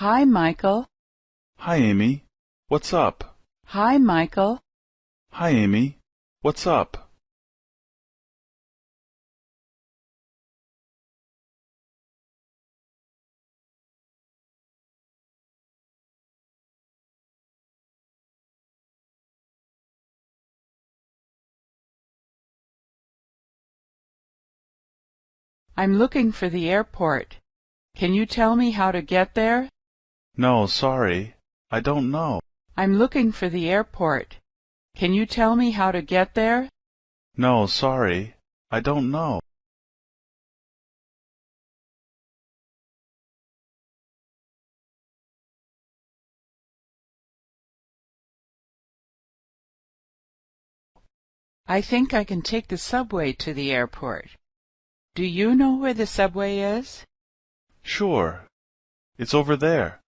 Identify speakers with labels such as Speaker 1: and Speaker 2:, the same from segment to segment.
Speaker 1: Hi, Michael.
Speaker 2: Hi, Amy. What's up?
Speaker 1: Hi, Michael.
Speaker 2: Hi, Amy. What's up?
Speaker 1: I'm looking for the airport. Can you tell me how to get there?
Speaker 2: No, sorry. I don't know.
Speaker 1: I'm looking for the airport. Can you tell me how to get there?
Speaker 2: No, sorry. I don't know.
Speaker 1: I think I can take the subway to the airport. Do you know where the subway is?
Speaker 2: Sure. It's over there.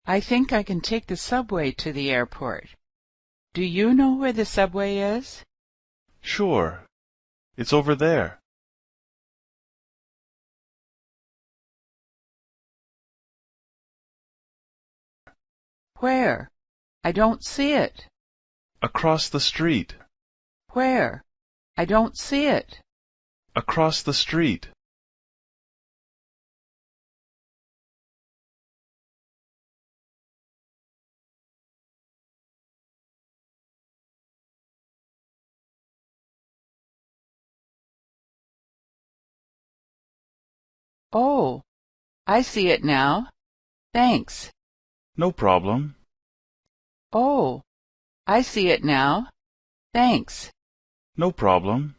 Speaker 1: I think I can take the subway to the airport. Do you know where the subway is?
Speaker 2: Sure. It's over there.
Speaker 1: Where? I don't see it.
Speaker 2: Across the street.
Speaker 1: Where? I don't see it.
Speaker 2: Across the street.
Speaker 1: Oh, I see it now. Thanks.
Speaker 2: No problem.
Speaker 1: Oh, I see it now. Thanks.
Speaker 2: No problem.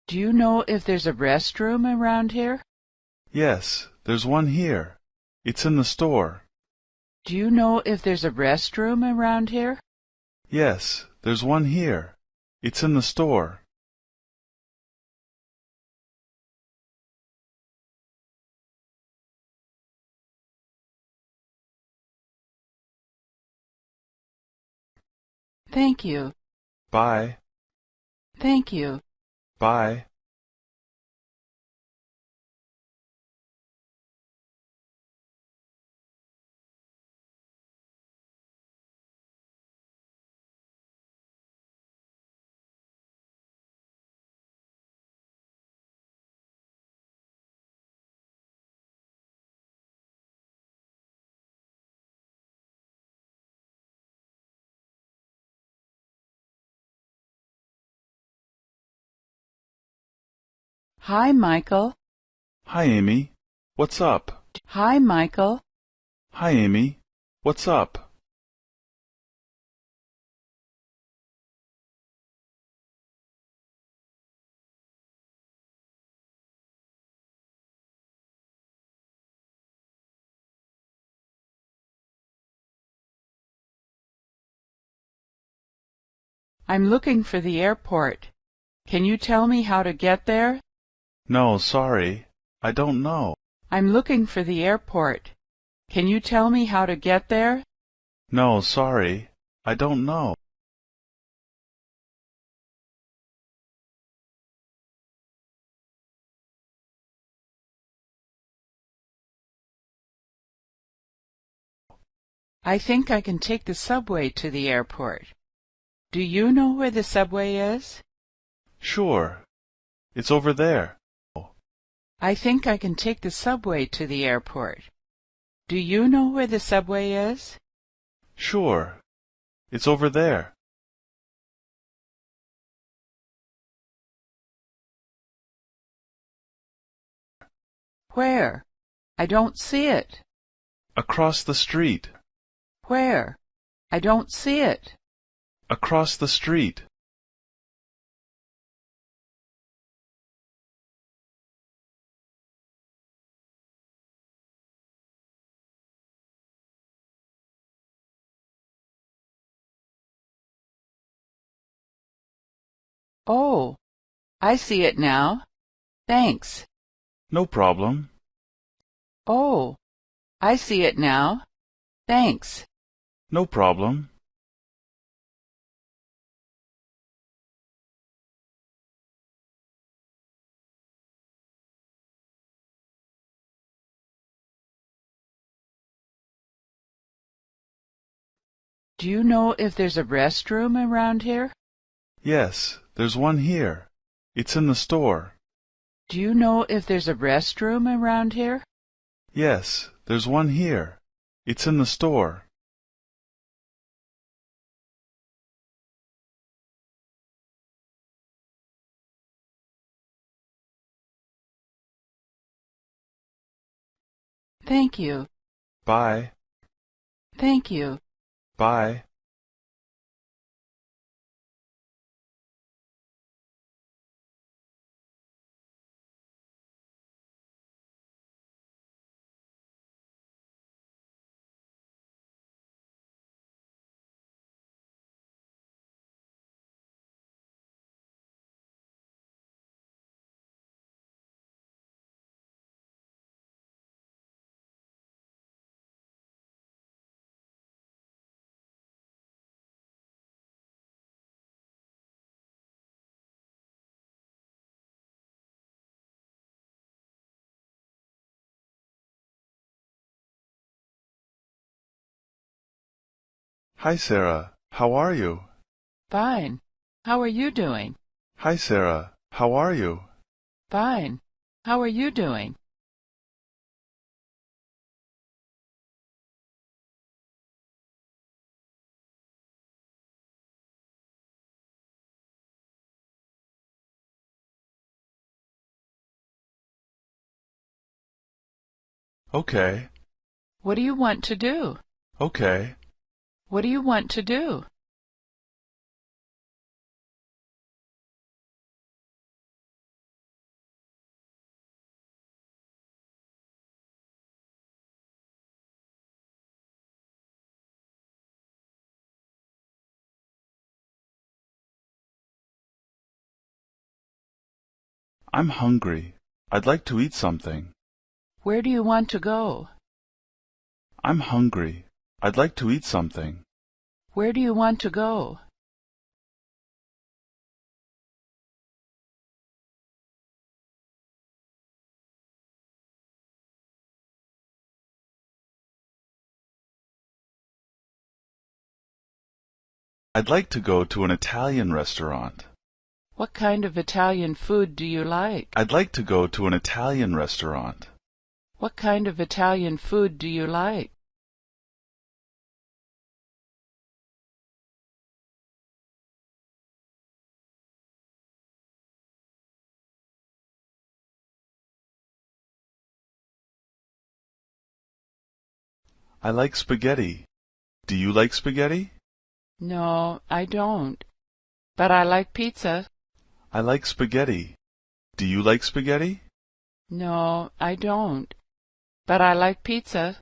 Speaker 1: Do you know if there's a restroom around here?
Speaker 2: Yes, there's one here. It's in the store.
Speaker 1: Do you know if there's a restroom around here?
Speaker 2: Yes, there's one here. It's in the store.
Speaker 1: Thank you.
Speaker 2: Bye.
Speaker 1: Thank you.
Speaker 2: Bye.
Speaker 1: Hi, Michael.
Speaker 2: Hi, Amy. What's up?
Speaker 1: Hi, Michael.
Speaker 2: Hi, Amy. What's up?
Speaker 1: I'm looking for the airport. Can you tell me how to get there?
Speaker 2: No, sorry. I don't know.
Speaker 1: I'm looking for the airport. Can you tell me how to get there?
Speaker 2: No, sorry. I don't know.
Speaker 1: I think I can take the subway to the airport. Do you know where the subway is?
Speaker 2: Sure. It's over there.
Speaker 1: I think I can take the subway to the airport. Do you know where the subway is?
Speaker 2: Sure. It's over there.
Speaker 1: Where? I don't see it.
Speaker 2: Across the street.
Speaker 1: Where? I don't see it.
Speaker 2: Across the street.
Speaker 1: Oh, I see it now. Thanks.
Speaker 2: No problem.
Speaker 1: Oh, I see it now. Thanks.
Speaker 2: No problem.
Speaker 1: Do you know if there's a restroom around here?
Speaker 2: Yes, there's one here. It's in the store.
Speaker 1: Do you know if there's a restroom around here?
Speaker 2: Yes, there's one here. It's in the store.
Speaker 1: Thank you.
Speaker 2: Bye.
Speaker 1: Thank you.
Speaker 2: Bye. Hi, Sarah. How are you?
Speaker 1: Fine. How are you doing?
Speaker 2: Hi, Sarah. How are you?
Speaker 1: Fine. How are you doing?
Speaker 2: Okay.
Speaker 1: What do you want to do?
Speaker 2: Okay.
Speaker 1: What do you want to do?
Speaker 2: I'm hungry. I'd like to eat something.
Speaker 1: Where do you want to go?
Speaker 2: I'm hungry. I'd like to eat something.
Speaker 1: Where do you want to go?
Speaker 2: I'd like to go to an Italian restaurant.
Speaker 1: What kind of Italian food do you like?
Speaker 2: I'd like to go to an Italian restaurant.
Speaker 1: What kind of Italian food do you like?
Speaker 2: I like spaghetti. Do you like spaghetti?
Speaker 1: No, I don't. But I like pizza.
Speaker 2: I like spaghetti. Do you like spaghetti?
Speaker 1: No, I don't. But I like pizza.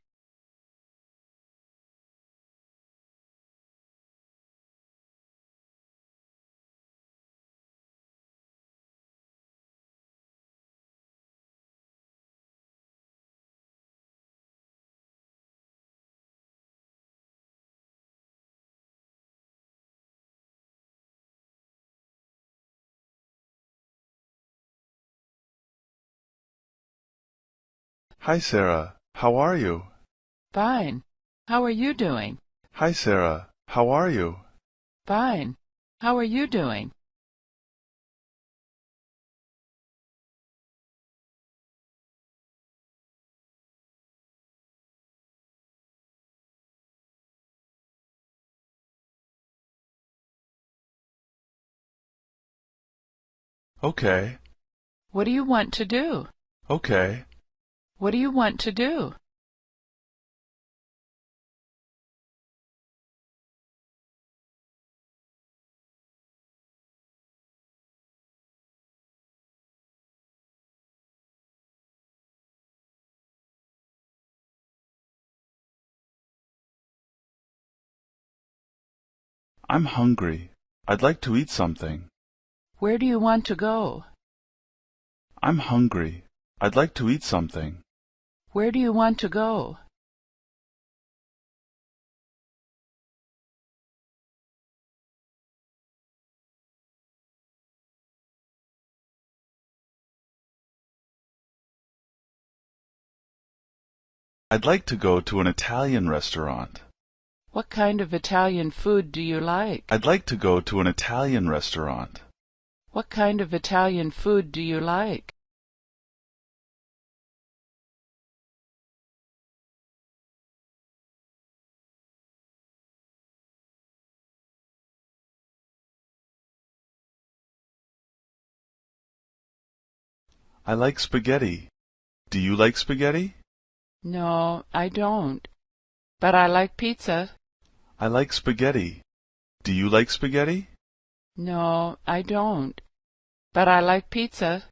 Speaker 2: Hi, Sarah. How are you?
Speaker 1: Fine. How are you doing?
Speaker 2: Hi, Sarah. How are you?
Speaker 1: Fine. How are you doing?
Speaker 2: Okay.
Speaker 1: What do you want to do?
Speaker 2: Okay.
Speaker 1: What do you want to do?
Speaker 2: I'm hungry. I'd like to eat something.
Speaker 1: Where do you want to go?
Speaker 2: I'm hungry. I'd like to eat something.
Speaker 1: Where do you want to go? Where do you want to go?
Speaker 2: I'd like to go to an Italian restaurant.
Speaker 1: What kind of Italian food do you like?
Speaker 2: I'd like to go to an Italian restaurant.
Speaker 1: What kind of Italian food do you like?
Speaker 2: I like spaghetti. Do you like spaghetti?
Speaker 1: No, I don't. But I like pizza.
Speaker 2: I like spaghetti. Do you like spaghetti?
Speaker 1: No, I don't. But I like pizza.